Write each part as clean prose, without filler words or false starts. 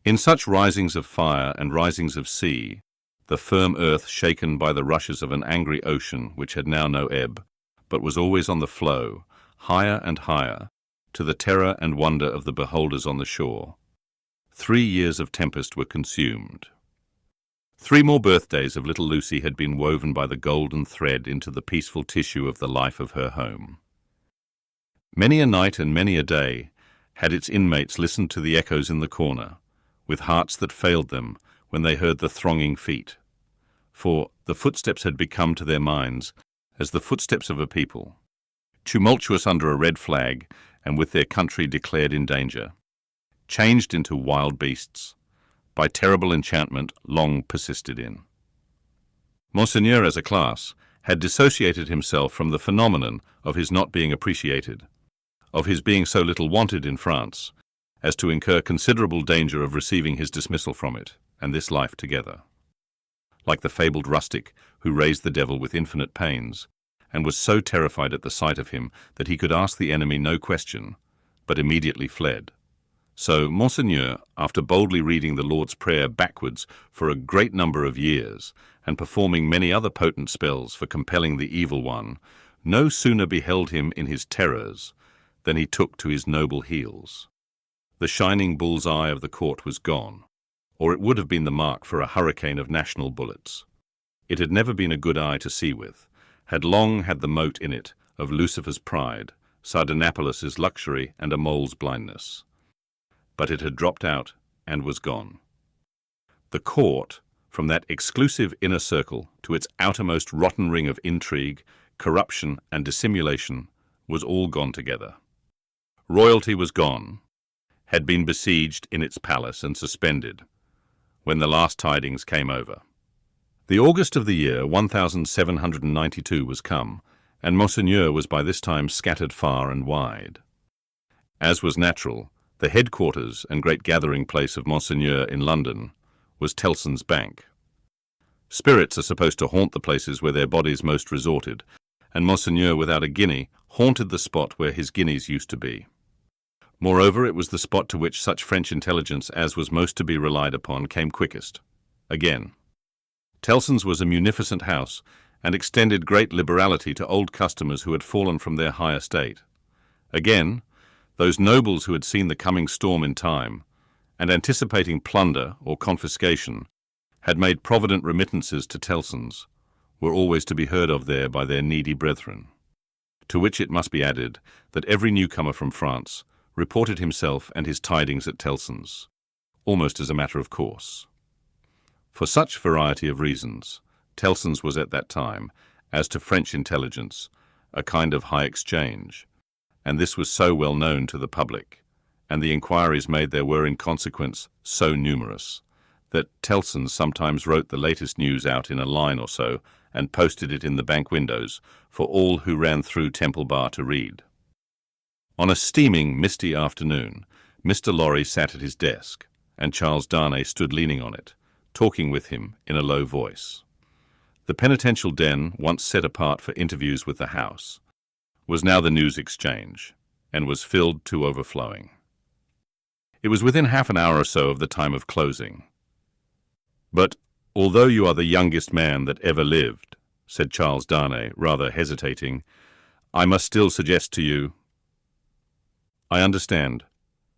In such risings of fire and risings of sea, the firm earth shaken by the rushes of an angry ocean which had now no ebb, but was always on the flow, higher and higher, to the terror and wonder of the beholders on the shore. 3 years of tempest were consumed. 3 more birthdays of little Lucy had been woven by the golden thread into the peaceful tissue of the life of her home. Many a night and many a day had its inmates listened to the echoes in the corner, with hearts that failed them when they heard the thronging feet. For the footsteps had become to their minds as the footsteps of a people, tumultuous under a red flag and with their country declared in danger, changed into wild beasts, by terrible enchantment long persisted in. Monseigneur, as a class, had dissociated himself from the phenomenon of his not being appreciated, of his being so little wanted in France, as to incur considerable danger of receiving his dismissal from it, and this life together. Like the fabled rustic who raised the devil with infinite pains, and was so terrified at the sight of him that he could ask the enemy no question, but immediately fled. So Monseigneur, after boldly reading the Lord's Prayer backwards for a great number of years, and performing many other potent spells for compelling the evil one, no sooner beheld him in his terrors than he took to his noble heels. The shining bull's eye of the court was gone, or it would have been the mark for a hurricane of national bullets. It had never been a good eye to see with, had long had the mote in it of Lucifer's pride, Sardanapalus' luxury, and a mole's blindness. But it had dropped out and was gone. The court, from that exclusive inner circle to its outermost rotten ring of intrigue, corruption, and dissimulation, was all gone together. Royalty was gone, had been besieged in its palace and suspended, when the last tidings came over. The August of the year 1792 was come, and Monseigneur was by this time scattered far and wide. As was natural, the headquarters and great gathering place of Monseigneur in London was Tellson's Bank. Spirits are supposed to haunt the places where their bodies most resorted, and Monseigneur, without a guinea, haunted the spot where his guineas used to be. Moreover, it was the spot to which such French intelligence as was most to be relied upon came quickest. Again, Tellson's was a munificent house, and extended great liberality to old customers who had fallen from their high estate. Again, those nobles who had seen the coming storm in time, and anticipating plunder or confiscation, had made provident remittances to Tellson's, were always to be heard of there by their needy brethren. To which it must be added that every newcomer from France reported himself and his tidings at Tellson's, almost as a matter of course. For such variety of reasons, Tellson's was at that time, as to French intelligence, a kind of high exchange, and this was so well known to the public, and the inquiries made there were in consequence so numerous, that Tellson's sometimes wrote the latest news out in a line or so and posted it in the bank windows for all who ran through Temple Bar to read. On a steaming, misty afternoon, Mr. Lorry sat at his desk, and Charles Darnay stood leaning on it, talking with him in a low voice. The penitential den, once set apart for interviews with the House, was now the news exchange, and was filled to overflowing. It was within half an hour or so of the time of closing. "But although you are the youngest man that ever lived," said Charles Darnay, rather hesitating, "I must still suggest to you—" "I understand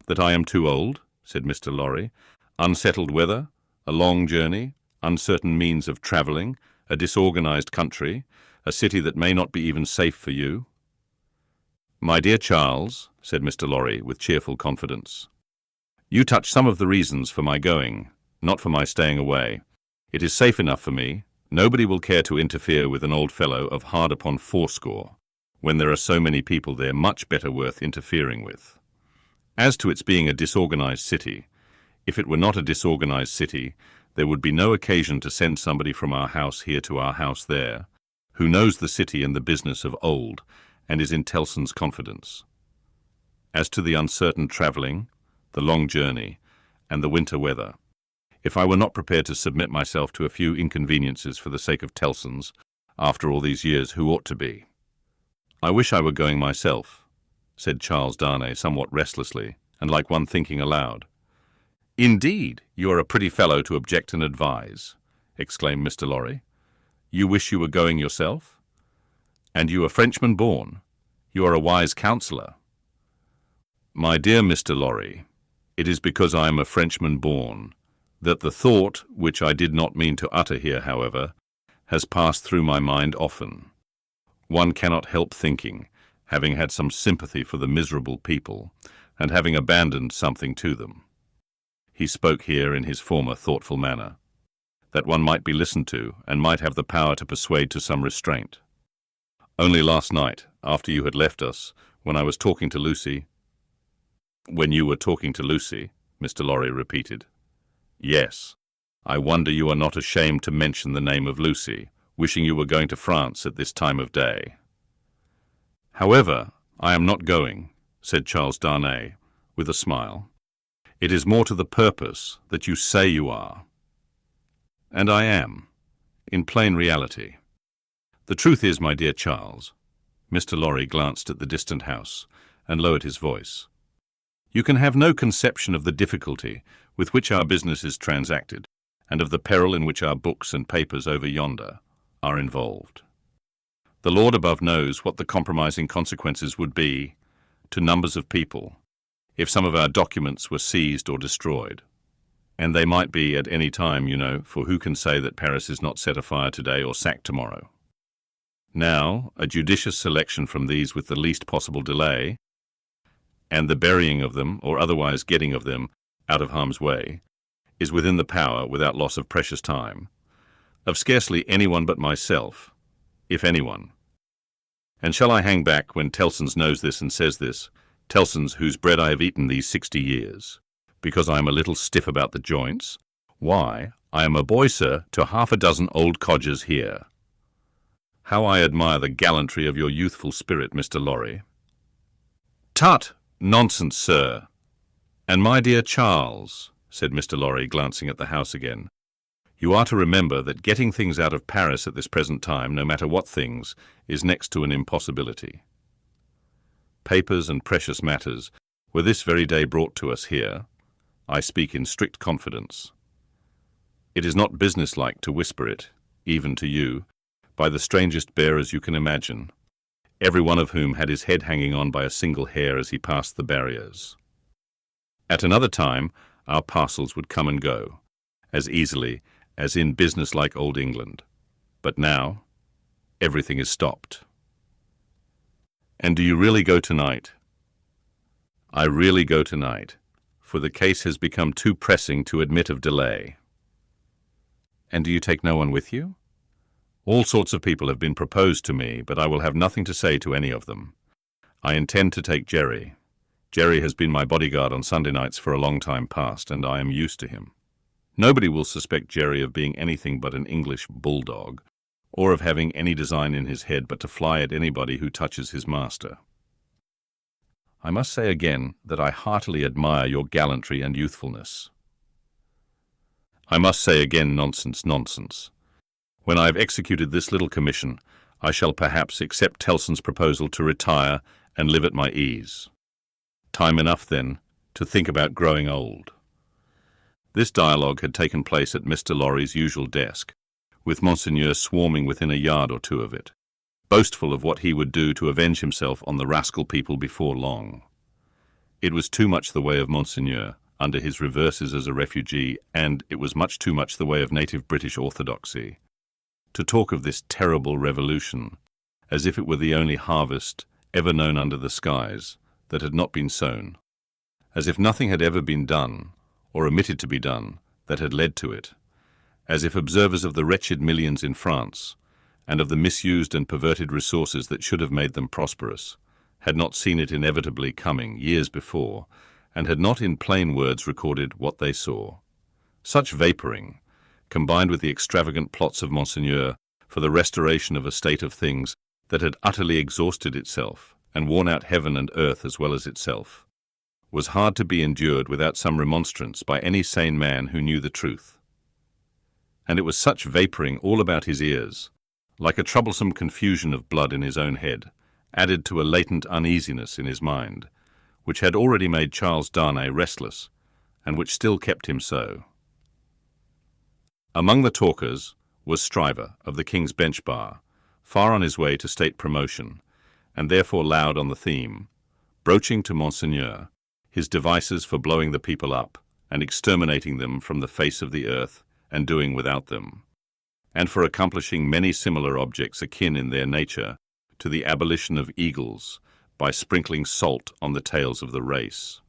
that I am too old," said Mr. Lorry. "Unsettled weather, a long journey, uncertain means of travelling, a disorganized country, a city that may not be even safe for you." "My dear Charles," said Mr. Lorry with cheerful confidence, "you touch some of the reasons for my going, not for my staying away. It is safe enough for me. Nobody will care to interfere with an old fellow of hard upon 80, when there are so many people there much better worth interfering with. As to its being a disorganized city, if it were not a disorganized city, there would be no occasion to send somebody from our house here to our house there, who knows the city and the business of old, and is in Tellson's confidence. As to the uncertain travelling, the long journey, and the winter weather, if I were not prepared to submit myself to a few inconveniences for the sake of Tellson's, after all these years, who ought to be?" "I wish I were going myself," said Charles Darnay somewhat restlessly, and like one thinking aloud. Indeed, you are a pretty fellow to object and advise, exclaimed Mr. Lorry. You wish you were going yourself? And you a Frenchman born? You are a wise counsellor. My dear Mr. Lorry, it is because I am a Frenchman born that the thought, which I did not mean to utter here, however, has passed through my mind often. One cannot help thinking, having had some sympathy for the miserable people, and having abandoned something to them. He spoke here in his former thoughtful manner, that one might be listened to and might have the power to persuade to some restraint. Only last night, after you had left us, when I was talking to Lucy— When you were talking to Lucy, Mr. Lorry repeated. Yes. I wonder you are not ashamed to mention the name of Lucy, wishing you were going to France at this time of day. However, I am not going, said Charles Darnay, with a smile. It is more to the purpose that you say you are. And I am, in plain reality. The truth is, my dear Charles— Mr. Lorry glanced at the distant house and lowered his voice— you can have no conception of the difficulty with which our business is transacted, and of the peril in which our books and papers over yonder are involved. The Lord above knows what the compromising consequences would be to numbers of people if some of our documents were seized or destroyed. And they might be at any time, you know, for who can say that Paris is not set afire today or sacked tomorrow? Now, a judicious selection from these with the least possible delay, and the burying of them, or otherwise getting of them, out of harm's way, is within the power, without loss of precious time, of scarcely anyone but myself, if anyone. And shall I hang back when Tellson's knows this and says this, Tellson's whose bread I have eaten these 60 years, because I am a little stiff about the joints? Why, I am a boy, sir, to half a dozen old codgers here. How I admire the gallantry of your youthful spirit, Mr. Lorry. Tut! Nonsense, sir. And my dear Charles, said Mr. Lorry, glancing at the house again, you are to remember that getting things out of Paris at this present time, no matter what things, is next to an impossibility. Papers and precious matters were this very day brought to us here. I speak in strict confidence. It is not businesslike to whisper it, even to you, by the strangest bearers you can imagine, every one of whom had his head hanging on by a single hair as he passed the barriers. At another time, our parcels would come and go, as easily as in business-like old England. But now, everything is stopped. And do you really go tonight? I really go tonight, for the case has become too pressing to admit of delay. And do you take no one with you? All sorts of people have been proposed to me, but I will have nothing to say to any of them. I intend to take Jerry. Jerry has been my bodyguard on Sunday nights for a long time past, and I am used to him. Nobody will suspect Jerry of being anything but an English bulldog, or of having any design in his head but to fly at anybody who touches his master. I must say again that I heartily admire your gallantry and youthfulness. I must say again, nonsense, nonsense. When I have executed this little commission, I shall perhaps accept Tellson's proposal to retire and live at my ease. Time enough, then, to think about growing old. This dialogue had taken place at Mr. Lorry's usual desk, with Monseigneur swarming within a yard or two of it, boastful of what he would do to avenge himself on the rascal people before long. It was too much the way of Monseigneur, under his reverses as a refugee, and it was much too much the way of native British orthodoxy, to talk of this terrible revolution as if it were the only harvest ever known under the skies that had not been sown, as if nothing had ever been done, or omitted to be done, that had led to it, as if observers of the wretched millions in France, and of the misused and perverted resources that should have made them prosperous, had not seen it inevitably coming years before, and had not in plain words recorded what they saw. Such vapouring, combined with the extravagant plots of Monseigneur for the restoration of a state of things that had utterly exhausted itself and worn out heaven and earth as well as itself, was hard to be endured without some remonstrance by any sane man who knew the truth. And it was such vapouring all about his ears, like a troublesome confusion of blood in his own head, added to a latent uneasiness in his mind, which had already made Charles Darnay restless, and which still kept him so. Among the talkers was Stryver of the King's Bench Bar, far on his way to state promotion, and therefore loud on the theme, broaching to Monseigneur his devices for blowing the people up and exterminating them from the face of the earth and doing without them, and for accomplishing many similar objects akin in their nature to the abolition of eagles by sprinkling salt on the tails of the race.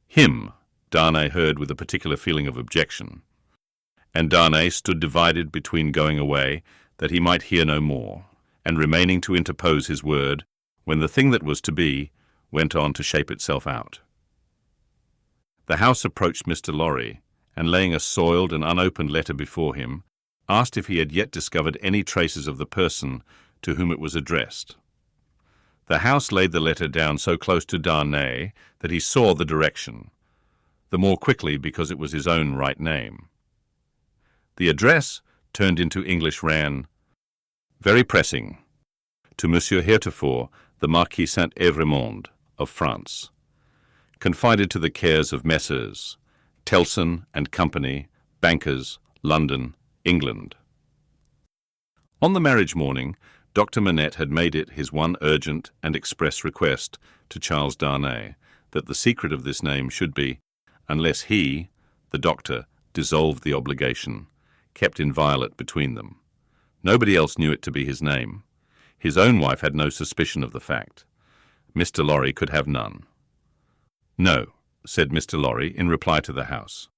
Him Darnay heard with a particular feeling of objection, and Darnay stood divided between going away that he might hear no more, and remaining to interpose his word when the thing that was to be went on to shape itself out. The House approached Mr. Lorry, and laying a soiled and unopened letter before him, asked if he had yet discovered any traces of the person to whom it was addressed. The House laid the letter down so close to Darnay that he saw the direction, the more quickly because it was his own right name. The address, turned into English, ran, "Very pressing, to Monsieur Heretofort, the Marquis Saint-Evremond of France, confided to the cares of Messrs. Telson and Company, Bankers, London, England." On the marriage morning, Dr. Manette had made it his one urgent and express request to Charles Darnay that the secret of this name should be, unless he, the doctor, dissolved the obligation, kept inviolate between them. Nobody else knew it to be his name. His own wife had no suspicion of the fact. Mr. Lorry could have none. "No," said Mr. Lorry in reply to the House.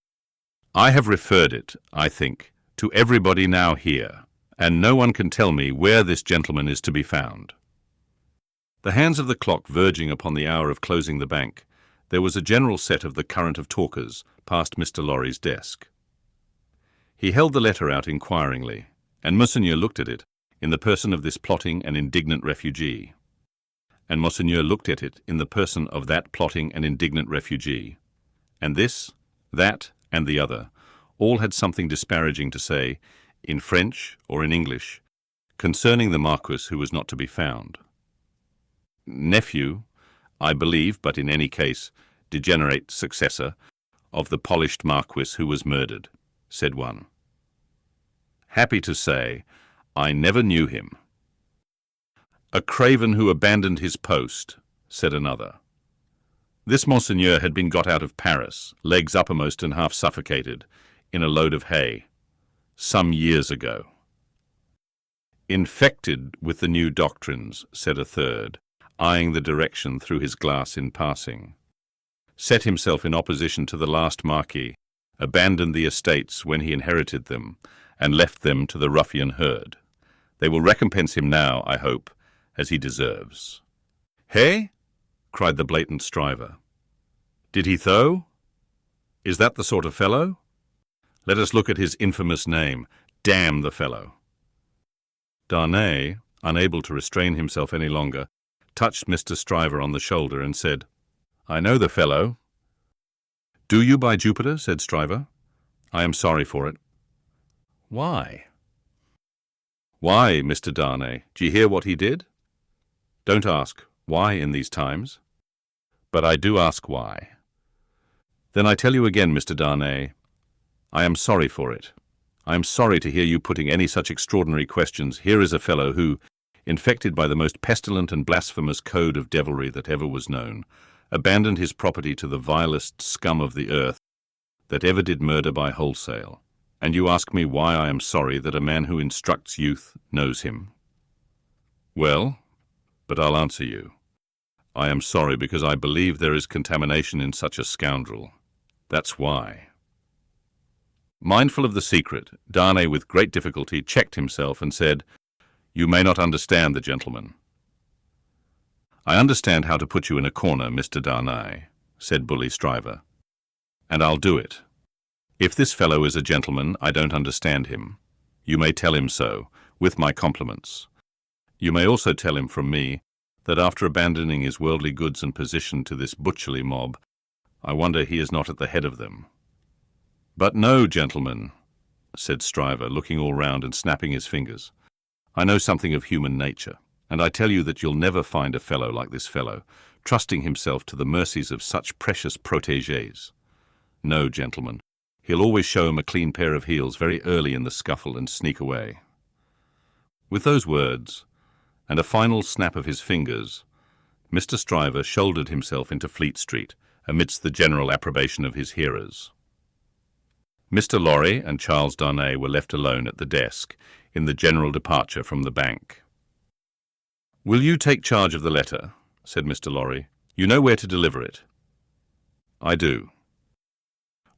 "I have referred it, I think, to everybody now here, and no one can tell me where this gentleman is to be found." The hands of the clock verging upon the hour of closing the bank, there was a general set of the current of talkers past Mr. Lorry's desk. He held the letter out inquiringly, and Monseigneur looked at it in the person of this plotting and indignant refugee, and Monseigneur looked at it in the person of that plotting and indignant refugee, and this, that, and the other, all had something disparaging to say, in French or in English, concerning the Marquis who was not to be found. Nephew, I believe, but in any case, degenerate successor, of the polished Marquis who was murdered, said one. Happy to say, I never knew him. A craven who abandoned his post, said another. This Monseigneur had been got out of Paris, legs uppermost and half suffocated, in a load of hay, some years ago. Infected with the new doctrines, said a third, eyeing the direction through his glass in passing. Set himself in opposition to the last Marquis, abandoned the estates when he inherited them, and left them to the ruffian herd. They will recompense him now, I hope, as he deserves. Hey? Cried the blatant Stryver. Did he though? Is that the sort of fellow? Let us look at his infamous name. Damn the fellow. Darnay, unable to restrain himself any longer, touched Mr. Stryver on the shoulder and said, I know the fellow. Do you, by Jupiter? Said Stryver. I am sorry for it. Why? Why, Mr. Darnay? D'ye hear what he did? Don't ask why in these times. But I do ask why. Then I tell you again, Mr. Darnay, I am sorry for it. I am sorry to hear you putting any such extraordinary questions. Here is a fellow who, infected by the most pestilent and blasphemous code of devilry that ever was known, abandoned his property to the vilest scum of the earth that ever did murder by wholesale. And you ask me why I am sorry that a man who instructs youth knows him. Well, but I'll answer you. I am sorry because I believe there is contamination in such a scoundrel. That's why. Mindful of the secret, Darnay with great difficulty checked himself and said, You may not understand the gentleman. I understand how to put you in a corner, Mr. Darnay, said bully Stryver, and I'll do it. If this fellow is a gentleman, I don't understand him. You may tell him so, with my compliments. You may also tell him from me that after abandoning his worldly goods and position to this butcherly mob, I wonder he is not at the head of them. But no, gentlemen, said Stryver, looking all round and snapping his fingers. I know something of human nature, and I tell you that you'll never find a fellow like this fellow, trusting himself to the mercies of such precious protégés. No, gentlemen. He'll always show him a clean pair of heels very early in the scuffle and sneak away. With those words, and a final snap of his fingers, Mr. Stryver shouldered himself into Fleet Street, amidst the general approbation of his hearers. Mr. Lorry and Charles Darnay were left alone at the desk, in the general departure from the bank. "Will you take charge of the letter?" said Mr. Lorry. "You know where to deliver it." "I do."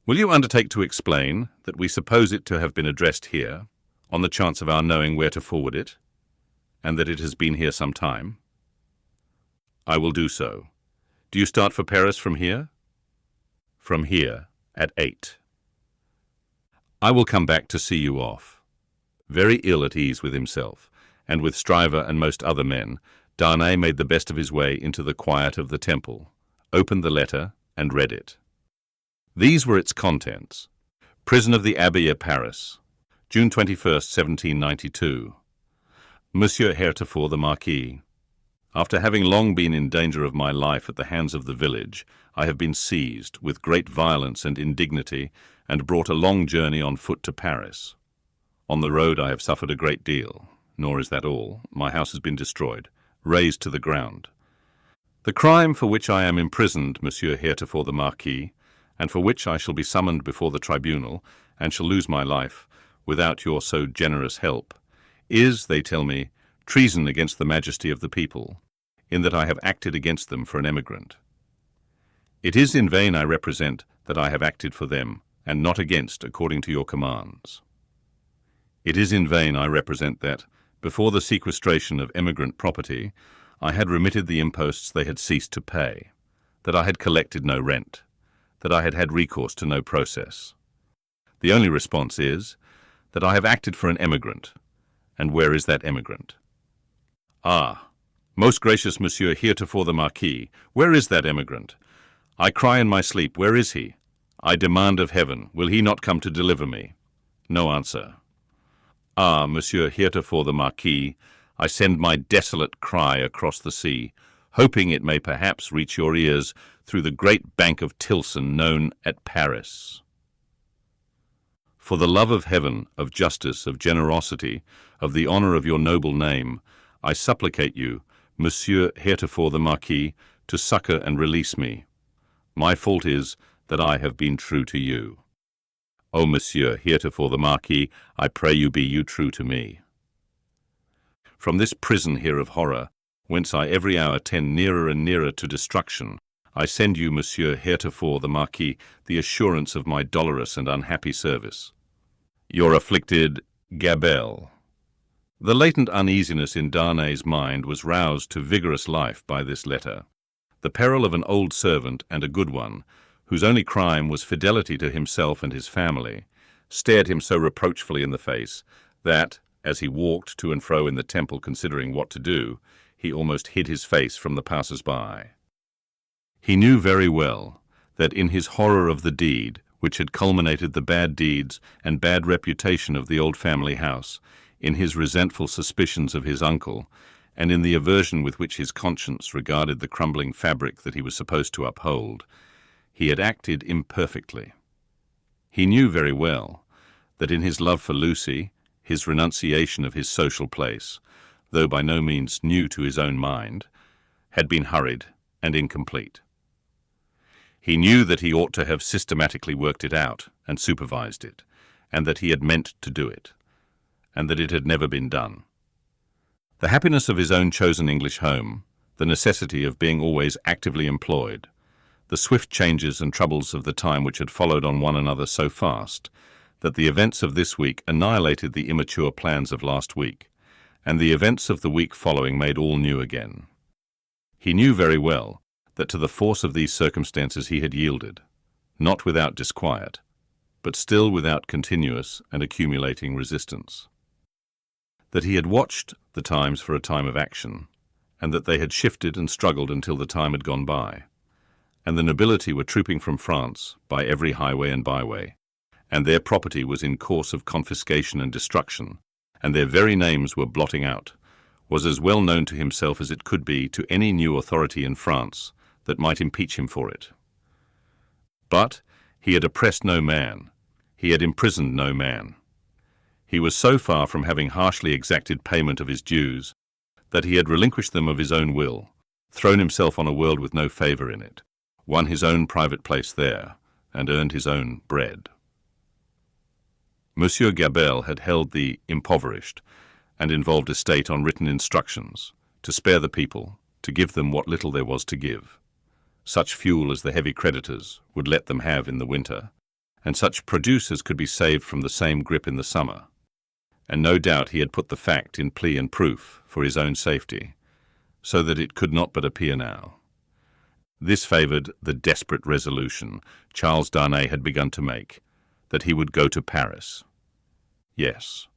"Will you undertake to explain that we suppose it to have been addressed here, on the chance of our knowing where to forward it, and that it has been here some time?" "I will do so. Do you start for Paris from here?" "From here, at 8. I will come back to see you off." Very ill at ease with himself, and with Stryver and most other men, Darnay made the best of his way into the quiet of the Temple, opened the letter, and read it. These were its contents. Prison of the Abbey at Paris, June 21st, 1792. Monsieur Heretofort the Marquis, after having long been in danger of my life at the hands of the village, I have been seized with great violence and indignity, and brought a long journey on foot to Paris. On the road I have suffered a great deal, nor is that all. My house has been destroyed, razed to the ground. The crime for which I am imprisoned, Monsieur Heretofort the Marquis, and for which I shall be summoned before the tribunal, and shall lose my life, without your so generous help, is, they tell me, treason against the majesty of the people, in that I have acted against them for an emigrant. It is in vain I represent that I have acted for them, and not against, according to your commands. It is in vain I represent that, before the sequestration of emigrant property, I had remitted the imposts they had ceased to pay, that I had collected no rent, that I had had recourse to no process. The only response is, that I have acted for an emigrant, and where is that emigrant? Ah, most gracious Monsieur Heretofort the Marquis, where is that emigrant? I cry in my sleep, where is he? I demand of heaven, will he not come to deliver me? No answer. Ah, Monsieur Heretofort the Marquis, I send my desolate cry across the sea, hoping it may perhaps reach your ears through the great bank of Tilson known at Paris. For the love of heaven, of justice, of generosity, of the honour of your noble name, I supplicate you, Monsieur Heretofort the Marquis, to succour and release me. My fault is that I have been true to you. O Monsieur Heretofort the Marquis, I pray you be you true to me. From this prison here of horror, whence I every hour tend nearer and nearer to destruction, I send you, Monsieur Heretofort the Marquis, the assurance of my dolorous and unhappy service. Your afflicted Gabelle. The latent uneasiness in Darnay's mind was roused to vigorous life by this letter. The peril of an old servant, and a good one, whose only crime was fidelity to himself and his family, stared him so reproachfully in the face that, as he walked to and fro in the Temple considering what to do, he almost hid his face from the passers-by. He knew very well that in his horror of the deed, which had culminated the bad deeds and bad reputation of the old family house, in his resentful suspicions of his uncle, and in the aversion with which his conscience regarded the crumbling fabric that he was supposed to uphold, he had acted imperfectly. He knew very well that in his love for Lucy, his renunciation of his social place, though by no means new to his own mind, had been hurried and incomplete. He knew that he ought to have systematically worked it out and supervised it, and that he had meant to do it, and that it had never been done. The happiness of his own chosen English home, the necessity of being always actively employed, the swift changes and troubles of the time which had followed on one another so fast, that the events of this week annihilated the immature plans of last week, and the events of the week following made all new again. He knew very well that to the force of these circumstances he had yielded, not without disquiet, but still without continuous and accumulating resistance. That he had watched the times for a time of action, and that they had shifted and struggled until the time had gone by, and the nobility were trooping from France by every highway and byway, and their property was in course of confiscation and destruction, and their very names were blotting out, was as well known to himself as it could be to any new authority in France that might impeach him for it. But, He had oppressed no man. He had imprisoned no man. He was so far from having harshly exacted payment of his dues that he had relinquished them of his own will, thrown himself on a world with no favour in it, won his own private place there, and earned his own bread. Monsieur Gabelle had held the impoverished and involved estate on written instructions to spare the people, to give them what little there was to give, such fuel as the heavy creditors would let them have in the winter, and such produce as could be saved from the same grip in the summer. And no doubt he had put the fact in plea and proof for his own safety, so that it could not but appear now. This favoured the desperate resolution Charles Darnay had begun to make, that he would go to Paris. Yes.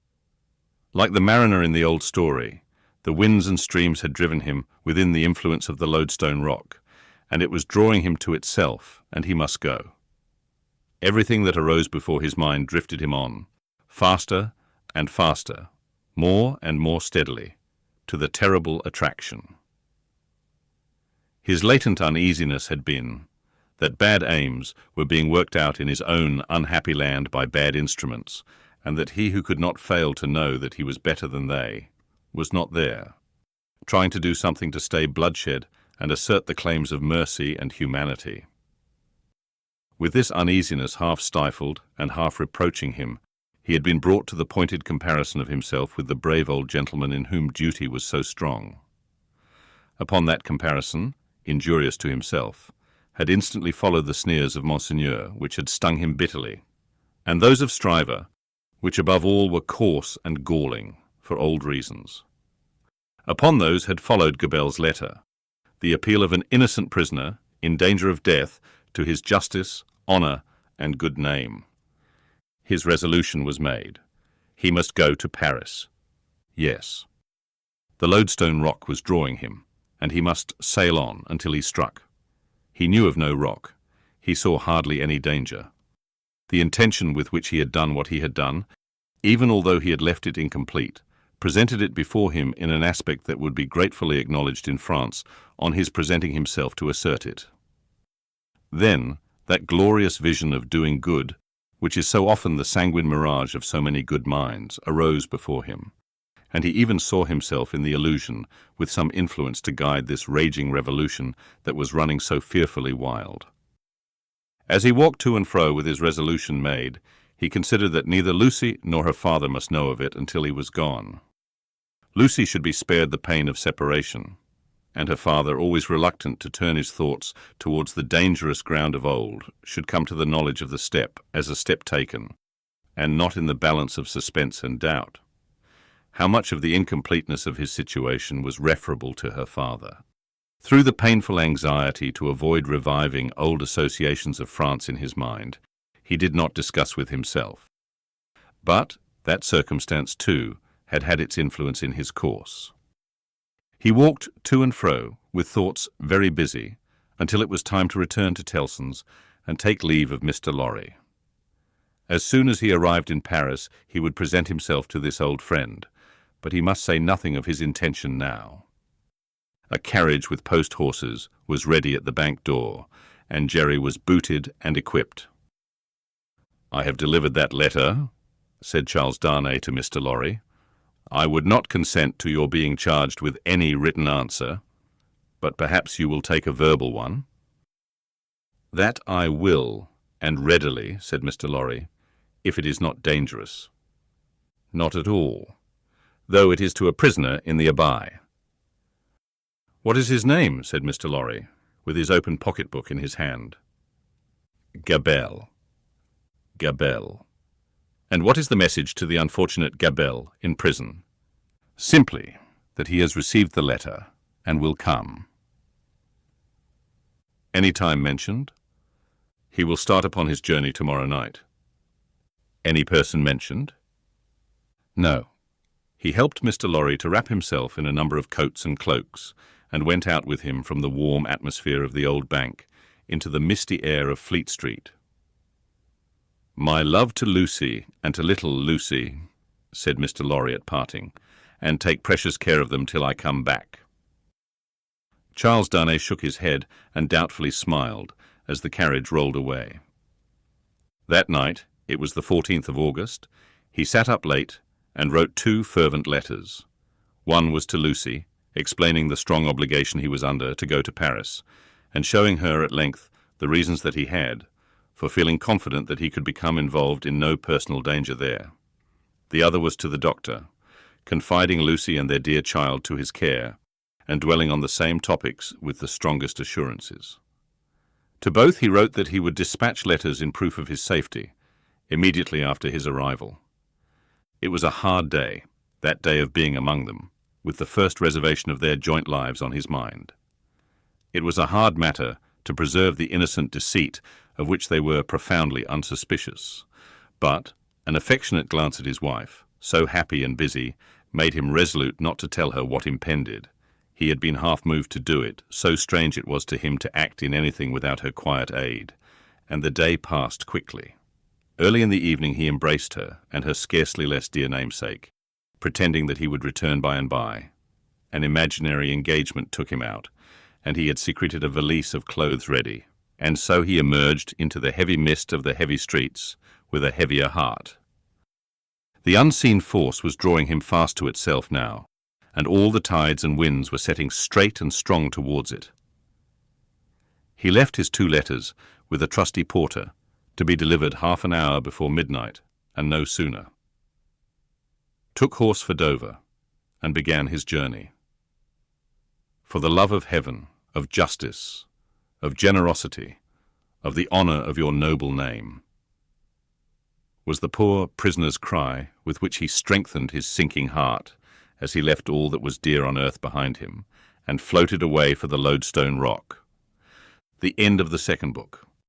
Like the mariner in the old story, the winds and streams had driven him within the influence of the Loadstone Rock, and it was drawing him to itself, and he must go. Everything that arose before his mind drifted him on, faster and faster, more and more steadily, to the terrible attraction. His latent uneasiness had been that bad aims were being worked out in his own unhappy land by bad instruments, and that he who could not fail to know that he was better than they was not there, trying to do something to stay bloodshed and assert the claims of mercy and humanity. With this uneasiness half stifled and half reproaching him, he had been brought to the pointed comparison of himself with the brave old gentleman in whom duty was so strong. Upon that comparison, injurious to himself, had instantly followed the sneers of Monseigneur, which had stung him bitterly, and those of Stryver, which above all were coarse and galling, for old reasons. Upon those had followed Gabelle's letter, the appeal of an innocent prisoner, in danger of death, to his justice, honour, and good name. His resolution was made. He must go to Paris. Yes. The Loadstone Rock was drawing him, and he must sail on until he struck. He knew of no rock. He saw hardly any danger. The intention with which he had done what he had done, even although he had left it incomplete, presented it before him in an aspect that would be gratefully acknowledged in France on his presenting himself to assert it. Then that glorious vision of doing good, which is so often the sanguine mirage of so many good minds, arose before him, and he even saw himself in the illusion with some influence to guide this raging revolution that was running so fearfully wild. As he walked to and fro with his resolution made, he considered that neither Lucy nor her father must know of it until he was gone. Lucy should be spared the pain of separation, and her father, always reluctant to turn his thoughts towards the dangerous ground of old, should come to the knowledge of the step as a step taken, and not in the balance of suspense and doubt. How much of the incompleteness of his situation was referable to her father? Through the painful anxiety to avoid reviving old associations of France in his mind, he did not discuss with himself. But that circumstance, too, had had its influence in his course. He walked to and fro, with thoughts very busy, until it was time to return to Tellson's and take leave of Mr. Lorry. As soon as he arrived in Paris, he would present himself to this old friend, but he must say nothing of his intention now. A carriage with post-horses was ready at the bank door, and Jerry was booted and equipped. "I have delivered that letter," said Charles Darnay to Mr. Lorry. "I would not consent to your being charged with any written answer, but perhaps you will take a verbal one." "That I will, and readily," said Mr. Lorry, "if it is not dangerous." "Not at all, though it is to a prisoner in the Abbaye." "What is his name?" said Mr. Lorry, with his open pocket-book in his hand. "Gabelle." "Gabelle. And what is the message to the unfortunate Gabelle in prison?" "Simply that he has received the letter and will come." "Any time mentioned?" "He will start upon his journey tomorrow night." "Any person mentioned?" "No." He helped Mr. Lorry to wrap himself in a number of coats and cloaks, and went out with him from the warm atmosphere of the old bank into the misty air of Fleet Street. "My love to Lucy and to little Lucy," said Mr. Lorry at parting, "and take precious care of them till I come back." Charles Darnay shook his head and doubtfully smiled as the carriage rolled away. That night, it was the 14th of August, he sat up late and wrote 2 fervent letters. One was to Lucy, explaining the strong obligation he was under to go to Paris, and showing her at length the reasons that he had for feeling confident that he could become involved in no personal danger there. The other was to the doctor, confiding Lucy and their dear child to his care, and dwelling on the same topics with the strongest assurances. To both he wrote that he would dispatch letters in proof of his safety, immediately after his arrival. It was a hard day, that day of being among them, with the first reservation of their joint lives on his mind. It was a hard matter to preserve the innocent deceit of which they were profoundly unsuspicious, but an affectionate glance at his wife, so happy and busy, made him resolute not to tell her what impended. He had been half moved to do it, so strange it was to him to act in anything without her quiet aid, and the day passed quickly. Early in the evening he embraced her and her scarcely less dear namesake, pretending that he would return by and by. An imaginary engagement took him out, and he had secreted a valise of clothes ready, and so he emerged into the heavy mist of the heavy streets with a heavier heart. The unseen force was drawing him fast to itself now, and all the tides and winds were setting straight and strong towards it. He left his 2 letters with a trusty porter, to be delivered half an hour before midnight, and no sooner. Took horse for Dover, and began his journey. For the love of heaven, of justice, of generosity, of the honour of your noble name, was the poor prisoner's cry with which he strengthened his sinking heart as he left all that was dear on earth behind him and floated away for the Loadstone Rock. The end of the 2nd book.